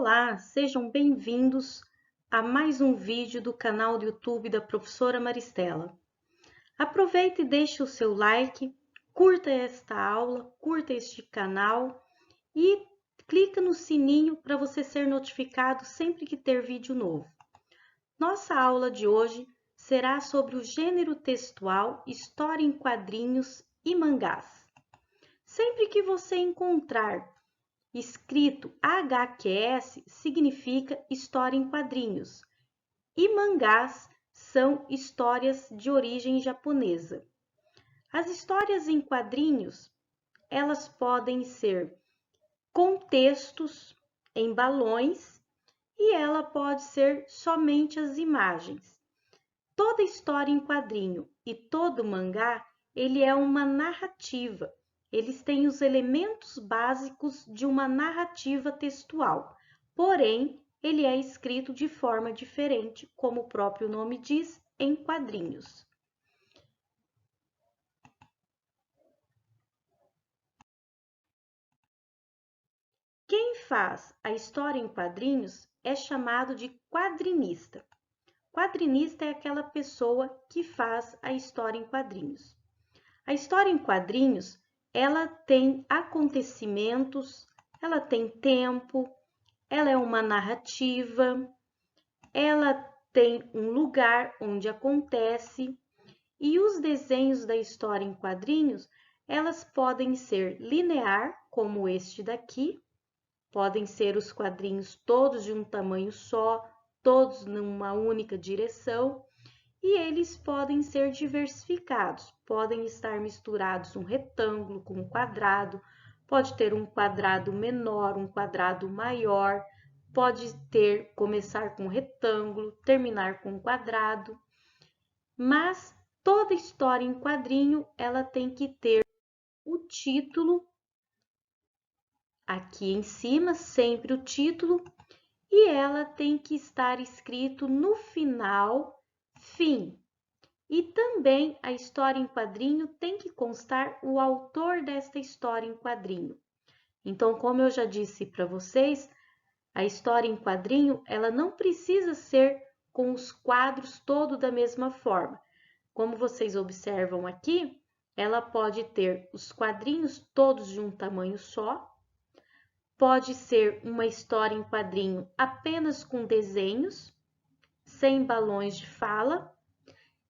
Olá, sejam bem-vindos a mais um vídeo do canal do YouTube da professora Maristela. Aproveite e deixe o seu like, curta esta aula, curta este canal e clica no sininho para você ser notificado sempre que ter vídeo novo. Nossa aula de hoje será sobre o gênero textual, história em quadrinhos e mangás. Sempre que você encontrar escrito HQS significa história em quadrinhos e mangás são histórias de origem japonesa. As histórias em quadrinhos, elas podem ser contextos em balões e ela pode ser somente as imagens. Toda história em quadrinho e todo mangá, ele é uma narrativa. Eles têm os elementos básicos de uma narrativa textual, porém, ele é escrito de forma diferente, como o próprio nome diz, em quadrinhos. Quem faz a história em quadrinhos é chamado de quadrinista. Quadrinista é aquela pessoa que faz a história em quadrinhos. A história em quadrinhos, ela tem acontecimentos, ela tem tempo, ela é uma narrativa, ela tem um lugar onde acontece e os desenhos da história em quadrinhos, elas podem ser linear, como este daqui, podem ser os quadrinhos todos de um tamanho só, todos numa única direção, e eles podem ser diversificados, podem estar misturados um retângulo com um quadrado, pode ter um quadrado menor, um quadrado maior, pode ter começar com um retângulo, terminar com um quadrado, mas toda história em quadrinho ela tem que ter o título aqui em cima, sempre o título, e ela tem que estar escrito no final, fim. E também a história em quadrinho tem que constar o autor desta história em quadrinho. Então, como eu já disse para vocês, a história em quadrinho, ela não precisa ser com os quadros todos da mesma forma. Como vocês observam aqui, ela pode ter os quadrinhos todos de um tamanho só, pode ser uma história em quadrinho apenas com desenhos, sem balões de fala,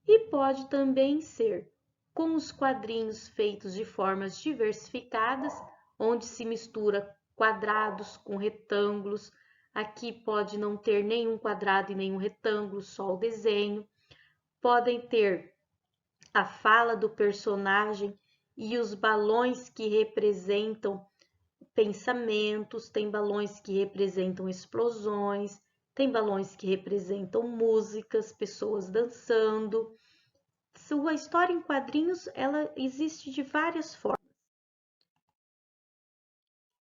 e pode também ser com os quadrinhos feitos de formas diversificadas, onde se mistura quadrados com retângulos. Aqui pode não ter nenhum quadrado e nenhum retângulo, só o desenho. Podem ter a fala do personagem e os balões que representam pensamentos, tem balões que representam explosões, tem balões que representam músicas, pessoas dançando. Sua história em quadrinhos, ela existe de várias formas.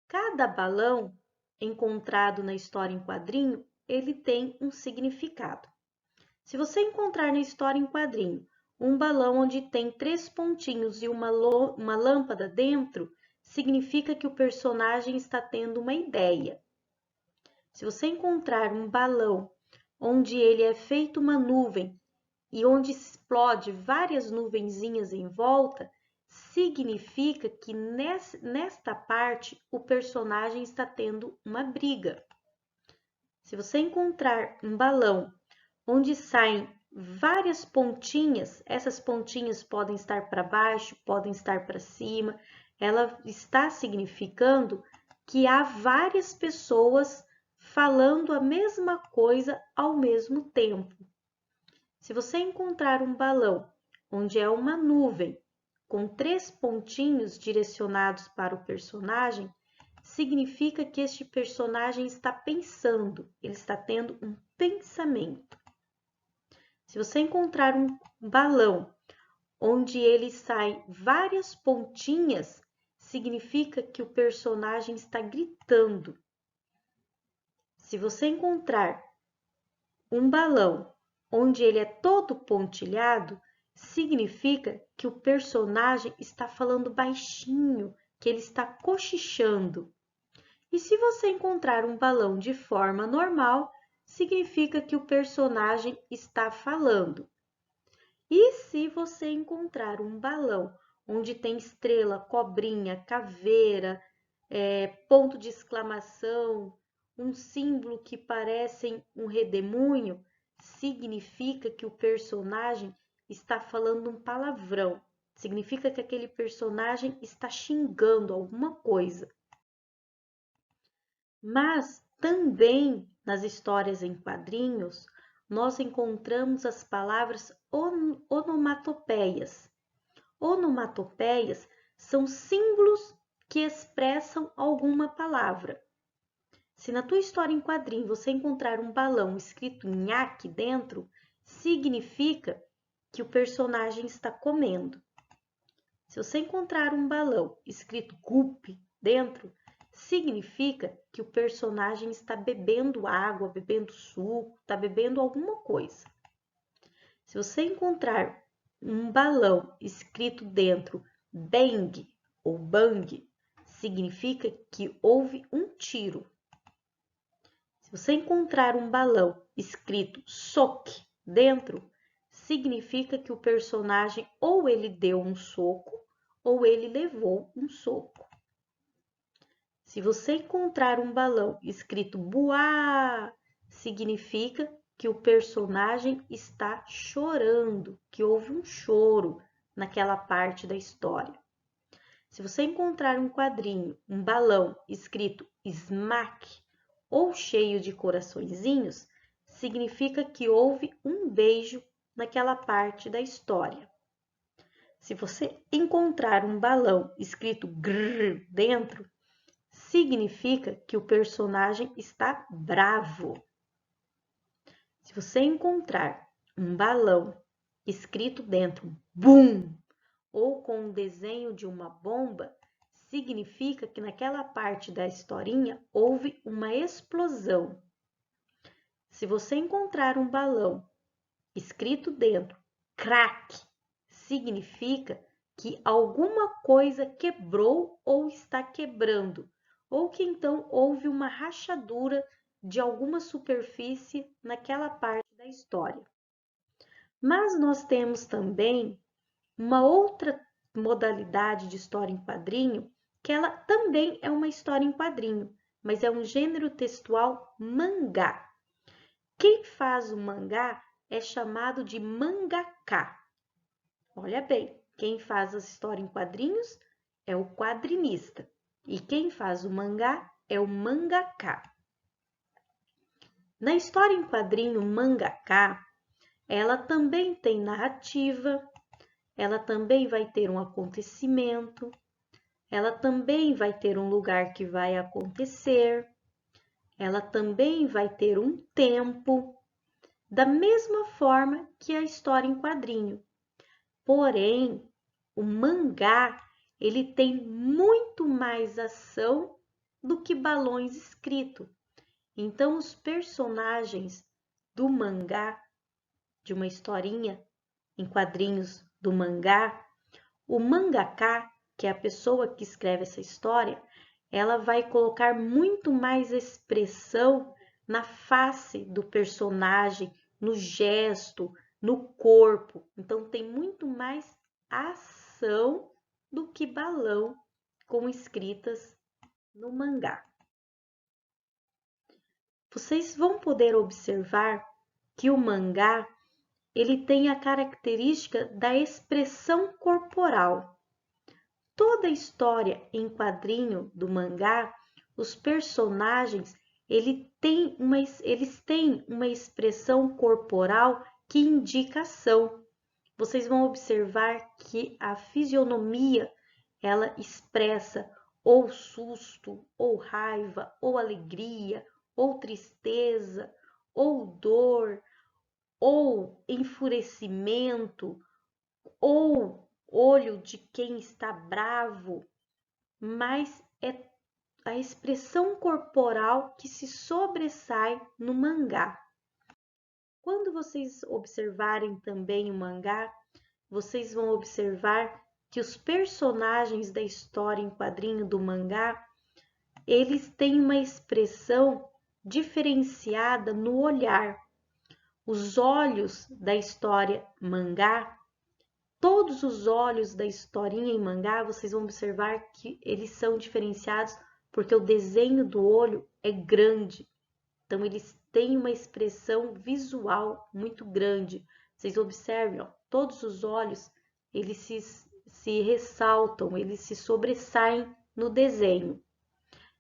Cada balão encontrado na história em quadrinho, ele tem um significado. Se você encontrar na história em quadrinho um balão onde tem 3 pontinhos e uma lâmpada dentro, significa que o personagem está tendo uma ideia. Se você encontrar um balão onde ele é feito uma nuvem e onde explode várias nuvenzinhas em volta, significa que nesta parte o personagem está tendo uma briga. Se você encontrar um balão onde saem várias pontinhas, essas pontinhas podem estar para baixo, podem estar para cima, ela está significando que há várias pessoas falando a mesma coisa ao mesmo tempo. Se você encontrar um balão onde é uma nuvem com 3 pontinhos direcionados para o personagem, significa que este personagem está pensando, ele está tendo um pensamento. Se você encontrar um balão onde ele sai várias pontinhas, significa que o personagem está gritando. Se você encontrar um balão onde ele é todo pontilhado, significa que o personagem está falando baixinho, que ele está cochichando. E se você encontrar um balão de forma normal, significa que o personagem está falando. E se você encontrar um balão onde tem estrela, cobrinha, caveira, ponto de exclamação, um símbolo que parece um redemoinho, significa que o personagem está falando um palavrão. Significa que aquele personagem está xingando alguma coisa. Mas também nas histórias em quadrinhos, nós encontramos as palavras onomatopeias. Onomatopeias são símbolos que expressam alguma palavra. Se na tua história em quadrinho você encontrar um balão escrito nhaque dentro, significa que o personagem está comendo. Se você encontrar um balão escrito gupe dentro, significa que o personagem está bebendo água, bebendo suco, está bebendo alguma coisa. Se você encontrar um balão escrito dentro bang ou bang, significa que houve um tiro. Se você encontrar um balão escrito soque dentro, significa que o personagem ou ele deu um soco ou ele levou um soco. Se você encontrar um balão escrito buá, significa que o personagem está chorando, que houve um choro naquela parte da história. Se você encontrar um quadrinho, um balão escrito smack ou cheio de coraçõezinhos, significa que houve um beijo naquela parte da história. Se você encontrar um balão escrito grrr dentro, significa que o personagem está bravo. Se você encontrar um balão escrito dentro BUM ou com um desenho de uma bomba, significa que naquela parte da historinha houve uma explosão. Se você encontrar um balão escrito dentro crack, significa que alguma coisa quebrou ou está quebrando, ou que então houve uma rachadura de alguma superfície naquela parte da história. Mas nós temos também uma outra modalidade de história em quadrinho, que ela também é uma história em quadrinho, mas é um gênero textual mangá. Quem faz o mangá é chamado de mangaka. Olha bem, quem faz a história em quadrinhos é o quadrinista e quem faz o mangá é o mangaka. Na história em quadrinho mangaka, ela também tem narrativa, ela também vai ter um acontecimento, ela também vai ter um lugar que vai acontecer, ela também vai ter um tempo, da mesma forma que a história em quadrinho. Porém, o mangá, ele tem muito mais ação do que balões escritos. Então, os personagens do mangá, de uma historinha em quadrinhos do mangá, o mangaka, que é a pessoa que escreve essa história, ela vai colocar muito mais expressão na face do personagem, no gesto, no corpo. Então, tem muito mais ação do que balão com escritas no mangá. Vocês vão poder observar que o mangá ele tem a característica da expressão corporal. Toda a história em quadrinho do mangá, os personagens eles têm uma expressão corporal que indica ação. Vocês vão observar que a fisionomia ela expressa ou susto, ou raiva, ou alegria, ou tristeza, ou dor, ou enfurecimento, ou olho de quem está bravo, mas é a expressão corporal que se sobressai no mangá. Quando vocês observarem também o mangá, vocês vão observar que os personagens da história em quadrinho do mangá, eles têm uma expressão diferenciada no olhar. Os olhos da história mangá, todos os olhos da historinha em mangá, vocês vão observar que eles são diferenciados porque o desenho do olho é grande. Então, eles têm uma expressão visual muito grande. Vocês observem, ó, todos os olhos, eles se ressaltam, eles se sobressaem no desenho.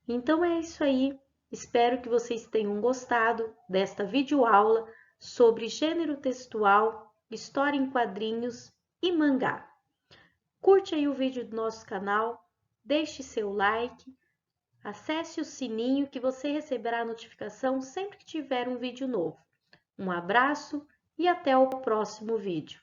Então, é isso aí. Espero que vocês tenham gostado desta videoaula sobre gênero textual, história em quadrinhos e mangá. Curte aí o vídeo do nosso canal, deixe seu like, acesse o sininho que você receberá a notificação sempre que tiver um vídeo novo. Um abraço e até o próximo vídeo.